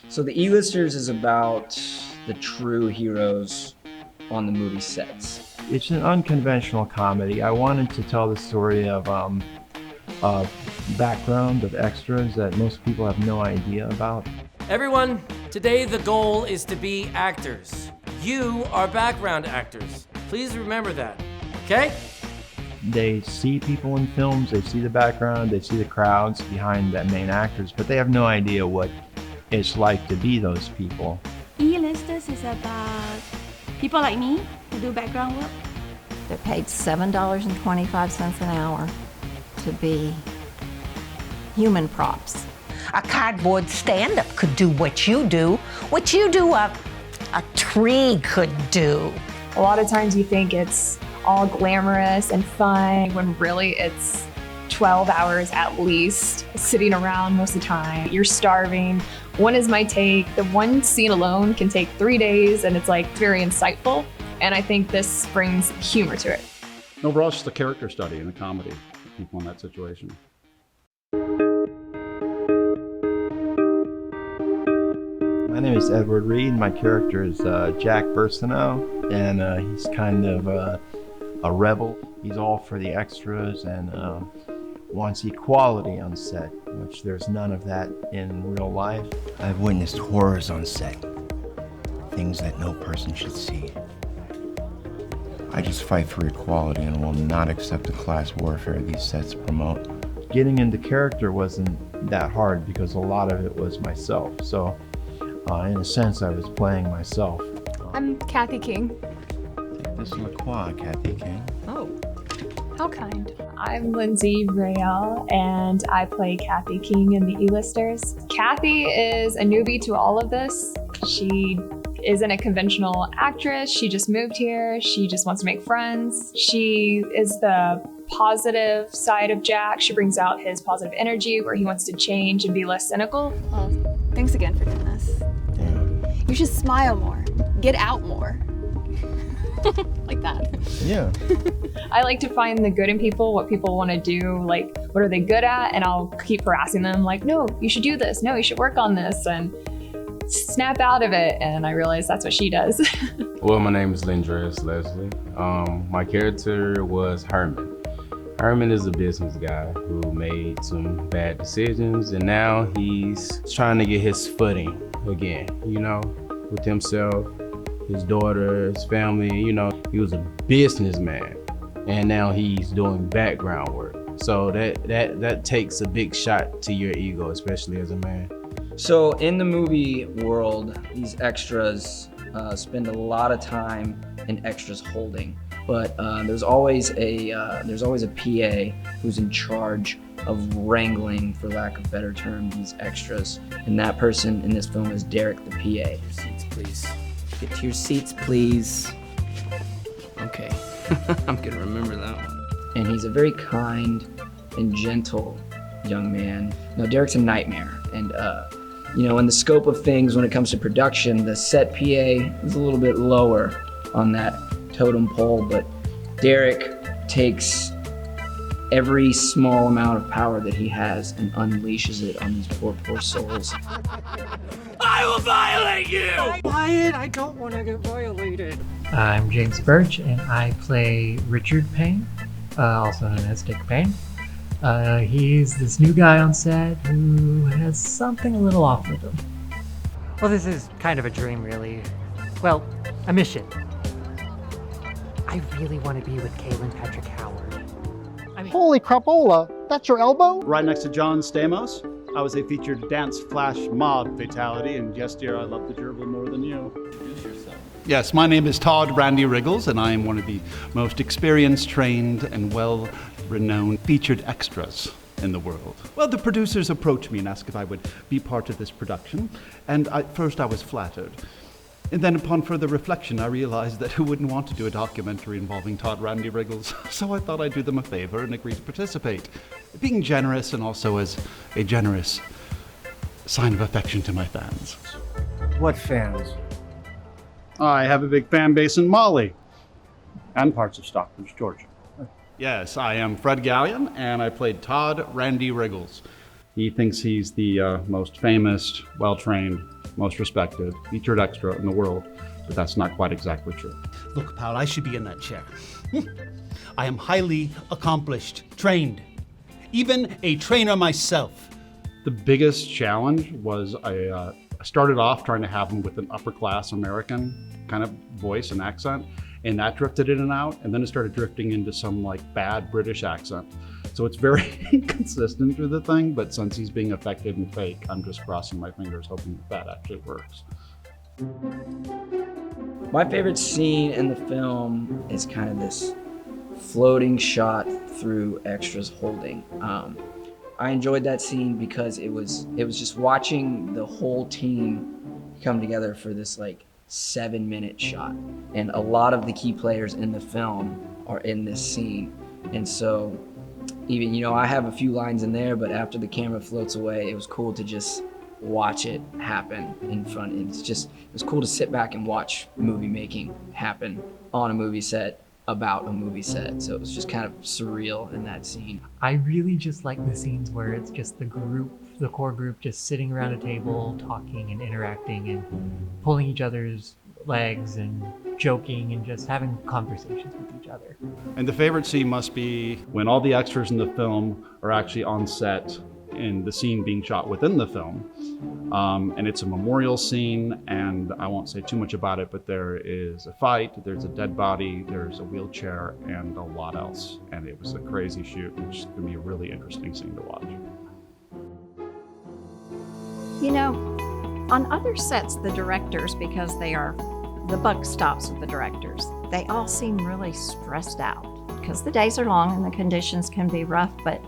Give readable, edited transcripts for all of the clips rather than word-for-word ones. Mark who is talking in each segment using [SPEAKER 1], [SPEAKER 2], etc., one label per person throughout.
[SPEAKER 1] So the E-Listers is about the true heroes on the movie sets.
[SPEAKER 2] It's an unconventional comedy. I wanted to tell the story of a background of extras that most people have no idea about.
[SPEAKER 3] Everyone, today the goal is to be actors. You are background actors. Please remember that, okay?
[SPEAKER 2] They see people in films, they see the background, they see the crowds behind the main actors, but they have no idea what it's like to be those people.
[SPEAKER 4] E-Listers is about people like me who do background work.
[SPEAKER 5] They're paid $7.25 an hour to be human props.
[SPEAKER 6] A cardboard stand-up could do what you do a tree could do.
[SPEAKER 7] A lot of times you think it's all glamorous and fun when really it's 12 hours at least sitting around most of the time. You're starving. One is my take. The one scene alone can take 3 days and it's like very insightful. And I think this brings humor to it.
[SPEAKER 8] Overall, it's just a character study in a comedy for people in that situation.
[SPEAKER 2] My name is Edward Reed. My character is Jack Burstino, and he's kind of a rebel. He's all for the extras and wants equality on set, which there's none of that in real life.
[SPEAKER 9] I've witnessed horrors on set, things that no person should see. I just fight for equality and will not accept the class warfare these sets promote.
[SPEAKER 2] Getting into character wasn't that hard because a lot of it was myself. So in a sense, I was playing myself.
[SPEAKER 7] I'm Kathy King.
[SPEAKER 9] Take this La Croix, Kathy King.
[SPEAKER 7] Oh, how kind. I'm Lindsay RAELLE, and I play Kathy King in the E-Listers. Kathy is a newbie to all of this. She isn't a conventional actress. She just moved here. She just wants to make friends. She is the positive side of Jack. She brings out his positive energy where he wants to change and be less cynical.
[SPEAKER 4] Well, thanks again for doing this.
[SPEAKER 9] Yeah.
[SPEAKER 4] You should smile more, get out more. Like that.
[SPEAKER 2] Yeah.
[SPEAKER 7] I like to find the good in people, what people want to do, like what are they good at, and I'll keep harassing them like, no, you should do this, no, you should work on this, and snap out of it, and I realize that's what she does.
[SPEAKER 10] Well, my name is Lindres Leslie. My character was Herman. Herman is a business guy who made some bad decisions, and now he's trying to get his footing again, you know, with himself, his daughter, his family. You know, he was a businessman, and now he's doing background work. So that takes a big shot to your ego, especially as a man.
[SPEAKER 1] So in the movie world, these extras spend a lot of time in extras holding, but there's always a PA who's in charge of wrangling, for lack of a better term, these extras. And that person in this film is Derek the PA.
[SPEAKER 3] Your seats, please. Get to your seats, please. Okay, I'm gonna remember that one.
[SPEAKER 1] And he's a very kind and gentle young man. Now, Derek's a nightmare, and you know, in the scope of things when it comes to production, the set PA is a little bit lower on that totem pole, but Derek takes every small amount of power that he has and unleashes it on these poor souls.
[SPEAKER 3] I will violate you!
[SPEAKER 11] Quiet, I don't want to get violated.
[SPEAKER 12] I'm James Burch, and I play Richard Payne, also known as Dick Payne. He's this new guy on set who has something a little off with him.
[SPEAKER 11] Well, this is kind of a dream, really. Well, a mission. I really want to be with Caitlin Patrick Howard.
[SPEAKER 13] Holy crapola, that's your elbow?
[SPEAKER 8] Right next to John Stamos, I was a featured dance flash mob fatality, and yes, dear, I love the gerbil more than you.
[SPEAKER 3] Introduce yourself.
[SPEAKER 8] Yes, my name is Todd Randy Riggles, and I am one of the most experienced, trained, and well-renowned featured extras in the world. Well, the producers approached me and asked if I would be part of this production, and first I was flattered. And then upon further reflection, I realized that who wouldn't want to do a documentary involving Todd Randy Riggles? So I thought I'd do them a favor and agree to participate, being generous and also as a generous sign of affection to my fans.
[SPEAKER 11] What fans?
[SPEAKER 8] I have a big fan base in Mali and parts of Stockbridge, Georgia. Yes, I am Fred Gallion, and I played Todd Randy Riggles. He thinks he's the most famous, well-trained most respected, featured extra in the world, but that's not quite exactly true.
[SPEAKER 14] Look, pal, I should be in that chair. I am highly accomplished, trained, even a trainer myself.
[SPEAKER 8] The biggest challenge was I started off trying to have him with an upper class American kind of voice and accent, and that drifted in and out, and then it started drifting into some like bad British accent. So it's very inconsistent through the thing, but since he's being affected and fake, I'm just crossing my fingers hoping that actually works.
[SPEAKER 1] My favorite scene in the film is kind of this floating shot through extras holding. I enjoyed that scene because it was just watching the whole team come together for this like 7-minute shot. And a lot of the key players in the film are in this scene. And so even, you know, I have a few lines in there, but after the camera floats away, it was cool to just watch it happen in front. It was cool to sit back and watch movie making happen on a movie set about a movie set. So it was just kind of surreal in that scene.
[SPEAKER 12] I really just like the scenes where it's just the core group just sitting around a table talking and interacting and pulling each other's legs and joking and just having conversations with each other.
[SPEAKER 8] And the favorite scene must be when all the extras in the film are actually on set in the scene being shot within the film. And it's a memorial scene, and I won't say too much about it, but there is a fight, there's a dead body, there's a wheelchair, and a lot else. And it was a crazy shoot, which is gonna be a really interesting scene to watch.
[SPEAKER 5] You know, on other sets, the directors, because the buck stops with the directors, they all seem really stressed out because the days are long and the conditions can be rough, but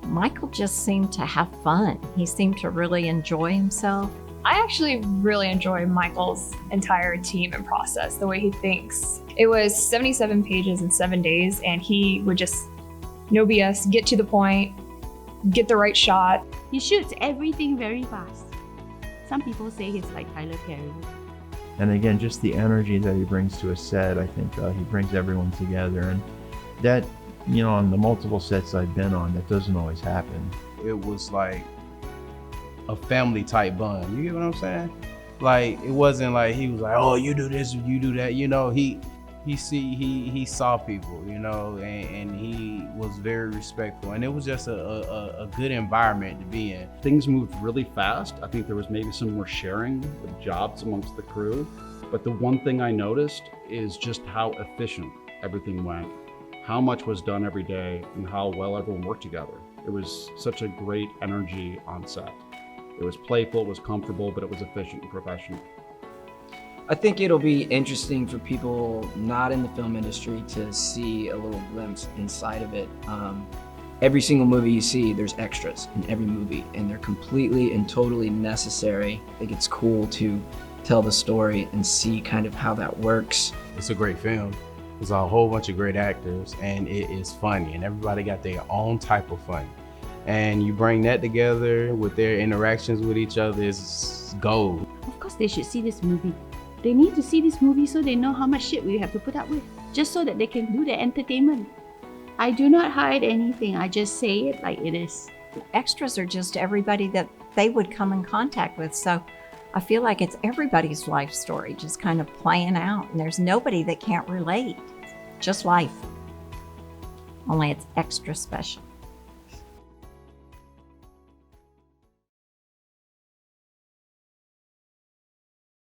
[SPEAKER 5] Michael just seemed to have fun. He seemed to really enjoy himself.
[SPEAKER 7] I actually really enjoy Michael's entire team and process, the way he thinks. It was 77 pages in 7 days, and he would just, no BS, get to the point, get the right shot.
[SPEAKER 4] He shoots everything very fast. Some people say he's like Tyler Perry.
[SPEAKER 2] And again, just the energy that he brings to a set, I think he brings everyone together. And that, you know, on the multiple sets I've been on, that doesn't always happen.
[SPEAKER 10] It was like a family type bond. You get what I'm saying? Like, it wasn't like he was like, oh, you do this, you do that. You know, he saw people, you know, and he was very respectful. And it was just a good environment to be in.
[SPEAKER 8] Things moved really fast. I think there was maybe some more sharing of jobs amongst the crew. But the one thing I noticed is just how efficient everything went, how much was done every day, and how well everyone worked together. It was such a great energy on set. It was playful, it was comfortable, but it was efficient and professional.
[SPEAKER 1] I think it'll be interesting for people not in the film industry to see a little glimpse inside of it. Every single movie you see, there's extras in every movie, and they're completely and totally necessary. I think it's cool to tell the story and see kind of how that works.
[SPEAKER 10] It's a great film. There's a whole bunch of great actors, and it is funny, and everybody got their own type of funny. And you bring that together with their interactions with each other, it's gold.
[SPEAKER 4] Of course they should see this movie. They need to see this movie so they know how much shit we have to put up with, just so that they can do their entertainment. I do not hide anything, I just say it like it is.
[SPEAKER 5] Extras are just everybody that they would come in contact with, so I feel like it's everybody's life story just kind of playing out, and there's nobody that can't relate. Just life. Only it's extra special.